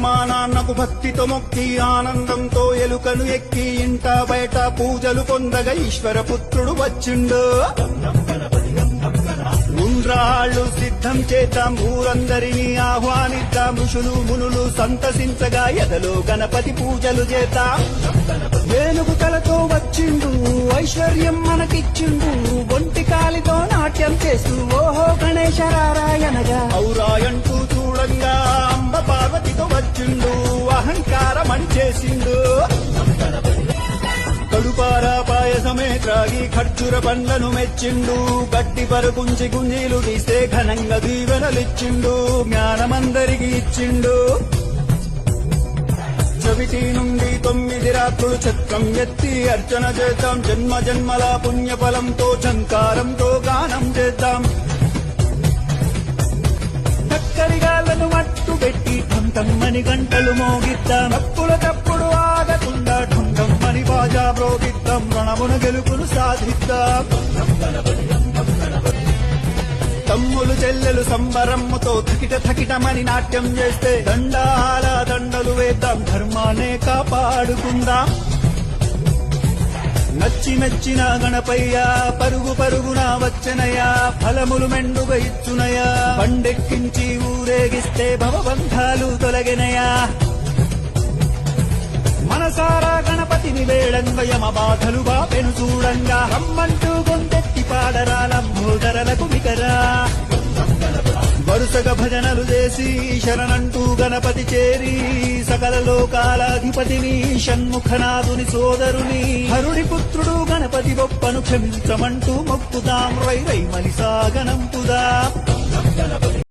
అమ్మా నాన్నకు భక్తితో మొక్కి ఆనందంతో ఎలుకను ఎక్కి ఇంట బయట పూజలు పొందగా ఈశ్వర పుత్రుడు వచ్చిండు. ఉండ్రాళ్ళు సిద్ధం చేద్దాం, ఊరందరినీ ఆహ్వానిద్దాం, ఋషులు మునులు సంతసించగా ఎదలో గణపతి పూజలు చేద్దాం. వేణుగు కలతో వచ్చిండు, ఐశ్వర్యం మనకిచ్చిండు, ఒంటి కాలితో నాట్యం చేస్తూ ఓహో గణేశ రారాయణగా ఔరాయంటూ చూడంగా అంబ పార్వతితో వచ్చిండు, అహంకారమని చేసిండు. కడుపారా పాయసమే త్రాగి ఖర్జూర పండ్లను మెచ్చిండు, గట్టి పరుగుంచి గుంజీలు తీస్తే ఘనంగా దీవెనలిచ్చిండు, జ్ఞానమందరికి ఇచ్చిండు. చవితి నుండి 9 రాత్రులు చక్రం ఎత్తి అర్చన చేద్దాం, జన్మ జన్మల పుణ్యఫలంతో చంకారంతో గానం చేద్దాం. చక్కరిగాళ్లను మట్టు పెట్టి ఠంఠమ్మని గంటలు మోగిద్దాం, తప్పుల తప్పుడు ఆగకుండా ఠంఠమ్మని బాజా ప్రోగిద్దాం, రణమున గెలుపును సాధిద్దాం. తమ్ములు చెల్లెలు సంబరమ్ముతో థకిట థకిటమని నాట్యం చేస్తే దండాల దండలు వేద్దాం, ధర్మాన్నే కాపాడుకుందాం. నచ్చి మెచ్చిన గణపయ్యా పరుగు పరుగున వచ్చనయా, ఫలములు మెండుగా ఇచ్చునయా, పండెక్కించి ఊరేగిస్తే భవబంధాలు తొలగినయా. మనసారా గణపతిని వేళంగా యమ బాధలు బాపెను చూడంగా, రమ్మంటూ గొంతెత్తి పాడరా లంబోదరలకు వికరా. వరుసగా భజనలు చేసి శరణంటూ గణపతి చేరి, సకల లోకాలాధిపతిని షణ్ముఖనాథుని సోదరుని హరుడి పుత్రుడు గణపతి గొప్పను క్షమించమంటూ మొక్కుదాం, రై రై మలిసాగనంపుదా.